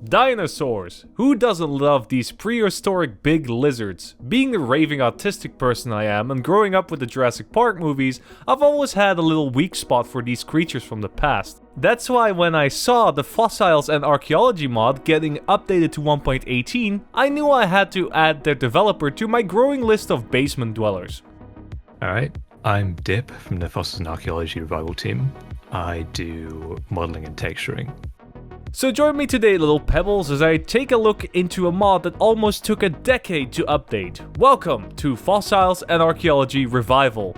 Dinosaurs! Who doesn't love these prehistoric big lizards? Being the raving autistic person I am and growing up with the Jurassic Park movies, I've always had a little weak spot for these creatures from the past. That's why when I saw the Fossils and Archeology mod getting updated to 1.18, I knew I had to add their developer to my growing list of basement dwellers. Alright, I'm Dip from the Fossils and Archeology Revival team. I do modeling and texturing. So join me today, little pebbles, as I take a look into a mod that almost took a decade to update. Welcome to Fossils and Archeology Revival.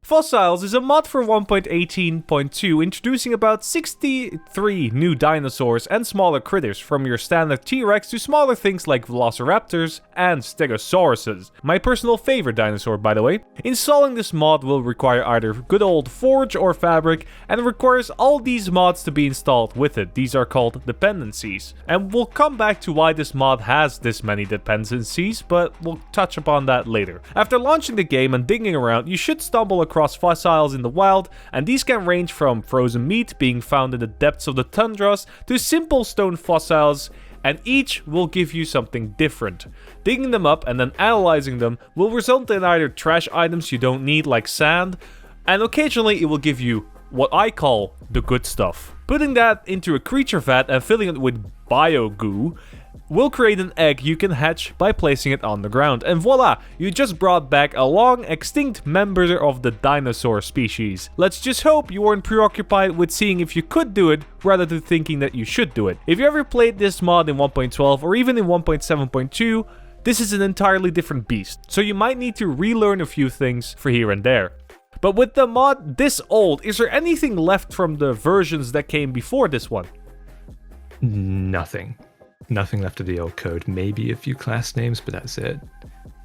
Fossils is a mod for 1.18.2 introducing about 63 new dinosaurs and smaller critters, from your standard T-Rex to smaller things like velociraptors and stegosauruses. My personal favorite dinosaur, by the way. Installing this mod will require either good old Forge or Fabric, and it requires all these mods to be installed with it. These are called dependencies. And we'll come back to why this mod has this many dependencies, but we'll touch upon that later. After launching the game and digging around, you should stumble across fossils in the wild, and these can range from frozen meat being found in the depths of the tundras to simple stone fossils, and each will give you something different. Digging them up and then analyzing them will result in either trash items you don't need like sand, and occasionally it will give you what I call the good stuff. Putting that into a creature vat and filling it with bio goo will create an egg you can hatch by placing it on the ground, and voila, you just brought back a long extinct member of the dinosaur species. Let's just hope you weren't preoccupied with seeing if you could do it rather than thinking that you should do it. If you ever played this mod in 1.12 or even in 1.7.2, this is an entirely different beast, so you might need to relearn a few things for here and there. But with the mod this old, is there anything left from the versions that came before this one? Nothing left of the old code, maybe a few class names, but that's it.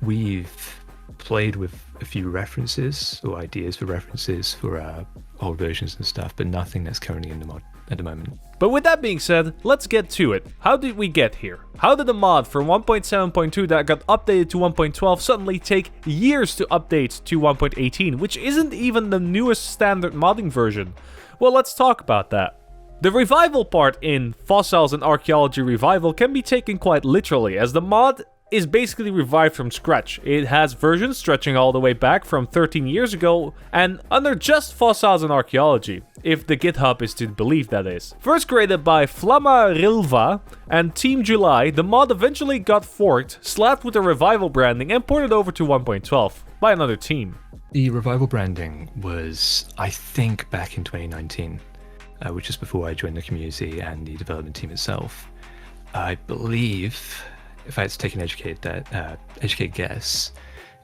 We've played with a few references or ideas for references for old versions and stuff, but nothing that's currently in the mod at the moment. But with that being said, let's get to it. How did we get here? How did the mod from 1.7.2 that got updated to 1.12 suddenly take years to update to 1.18, which isn't even the newest standard modding version? Well, let's talk about that. The revival part in Fossils and Archeology Revival can be taken quite literally, as the mod is basically revived from scratch. It has versions stretching all the way back from 13 years ago, and under just Fossils and Archeology, if the GitHub is to believe, that is. First created by Flamarilva and Team July, the mod eventually got forked, slapped with the revival branding, and ported over to 1.12 by another team. The revival branding was, I think, back in 2019. Which is before I joined the community and the development team itself. I believe, if I had to take an educated guess,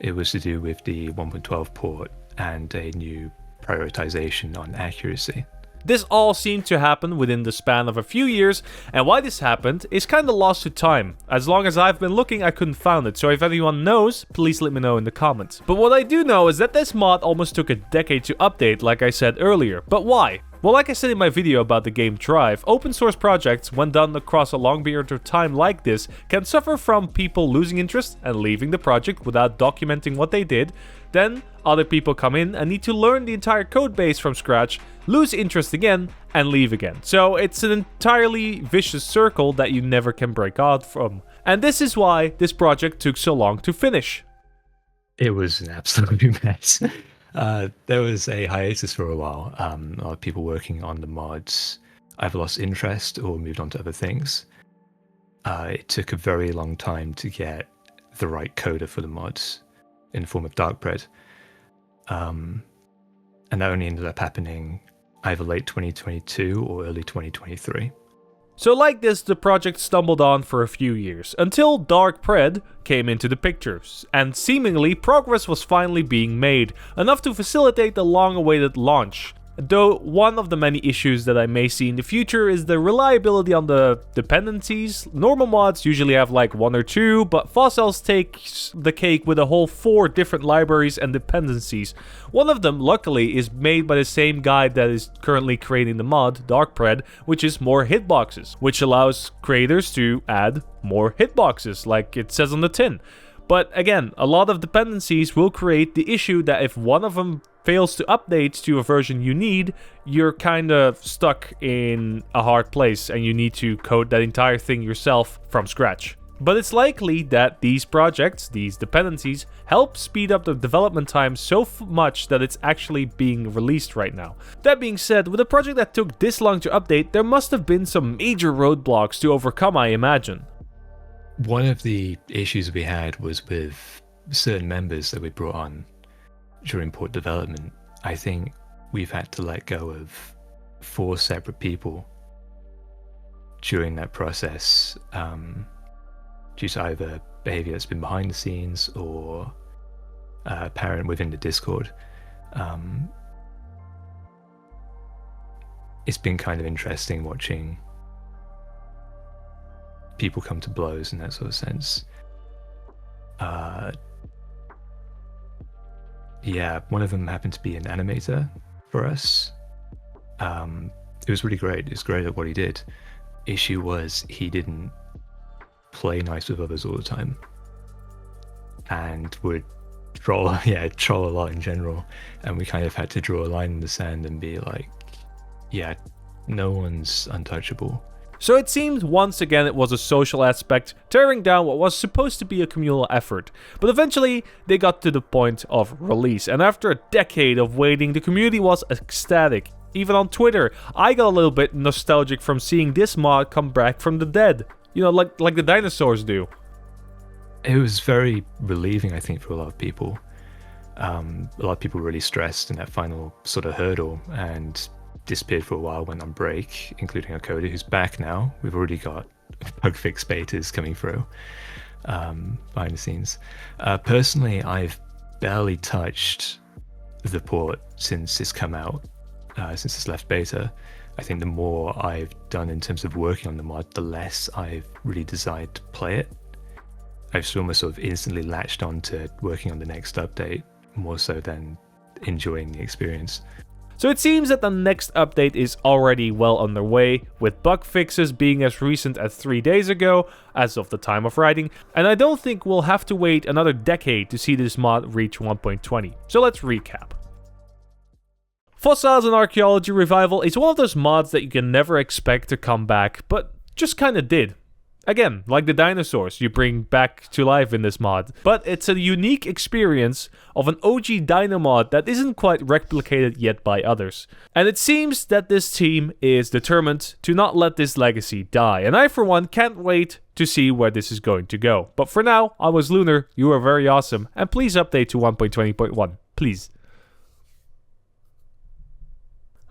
it was to do with the 1.12 port and a new prioritization on accuracy. This all seemed to happen within the span of a few years, and why this happened is kinda lost to time. As long as I've been looking, I couldn't find it, so if anyone knows, please let me know in the comments. But what I do know is that this mod almost took a decade to update, like I said earlier. But why? Well, like I said in my video about the game Drive, open source projects, when done across a long period of time like this, can suffer from people losing interest and leaving the project without documenting what they did. Then other people come in and need to learn the entire code base from scratch, lose interest again, and leave again. So it's an entirely vicious circle that you never can break out from. And this is why this project took so long to finish. It was an absolute mess. There was a hiatus for a while. A lot of people working on the mods either lost interest or moved on to other things. It took a very long time to get the right coder for the mods in the form of Darkbread. And that only ended up happening either late 2022 or early 2023. So like this, the project stumbled on for a few years, until Darkbread came into the picture, and seemingly progress was finally being made, enough to facilitate the long-awaited launch. Though one of the many issues that I may see in the future is the reliability on the dependencies. Normal mods usually have like 1 or 2, but Fossils takes the cake with a whole 4 different libraries and dependencies. One of them, luckily, is made by the same guy that is currently creating the mod, Darkbread, which is more hitboxes, which allows creators to add more hitboxes, like it says on the tin. But again, a lot of dependencies will create the issue that if one of them fails to update to a version you need, you're kind of stuck in a hard place and you need to code that entire thing yourself from scratch. But it's likely that these projects, these dependencies, help speed up the development time so much that it's actually being released right now. That being said, with a project that took this long to update, there must have been some major roadblocks to overcome, I imagine. One of the issues we had was with certain members that we brought on during port development. I think we've had to let go of 4 separate people during that process, due to either behavior that's been behind the scenes or apparent within the Discord. It's been kind of interesting watching people come to blows in that sort of sense. Yeah, one of them happened to be an animator for us. It was really great. It was great at what he did. Issue was he didn't play nice with others all the time and would troll a lot in general, and we kind of had to draw a line in the sand and be like, yeah, no one's untouchable. So it seemed once again it was a social aspect, tearing down what was supposed to be a communal effort. But eventually they got to the point of release, and after a decade of waiting, the community was ecstatic. Even on Twitter, I got a little bit nostalgic from seeing this mod come back from the dead. You know, like the dinosaurs do. It was very relieving, I think, for a lot of people. A lot of people were really stressed in that final sort of hurdle and disappeared for a while, went on break, including our coder, who's back now. We've already got bug fix betas coming through behind the scenes. Personally, I've barely touched the port since it's come out, since it's left beta. I think the more I've done in terms of working on the mod, the less I've really desired to play it. I've almost sort of instantly latched on to working on the next update, more so than enjoying the experience. So it seems that the next update is already well underway, with bug fixes being as recent as 3 days ago, as of the time of writing, and I don't think we'll have to wait another decade to see this mod reach 1.20. So let's recap. Fossils and Archeology Revival is one of those mods that you can never expect to come back, but just kinda did. Again, like the dinosaurs you bring back to life in this mod, but it's a unique experience of an OG dino mod that isn't quite replicated yet by others. And it seems that this team is determined to not let this legacy die, and I for one can't wait to see where this is going to go. But for now, I was Lunar, you are very awesome, and please update to 1.20.1, please.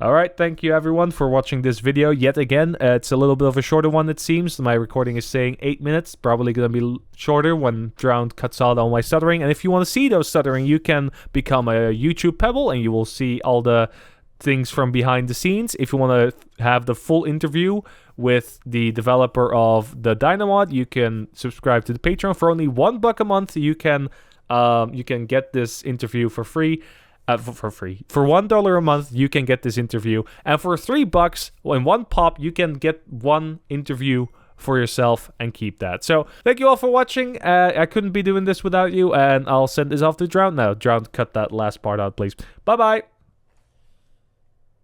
Alright, thank you everyone for watching this video yet again. It's a little bit of a shorter one, it seems. My recording is saying 8 minutes, probably gonna be shorter when Drowned cuts out all my stuttering. And if you want to see those stuttering, you can become a YouTube Pebble and you will see all the things from behind the scenes. If you want to have the full interview with the developer of the Dynamod, you can subscribe to the Patreon. For only $1 a month, you can get this interview for free. For free. For $1 a month, you can get this interview. And for $3, in one pop, you can get one interview for yourself and keep that. So, thank you all for watching. I couldn't be doing this without you. And I'll send this off to Drowned now. Drowned, cut that last part out, please. Bye-bye.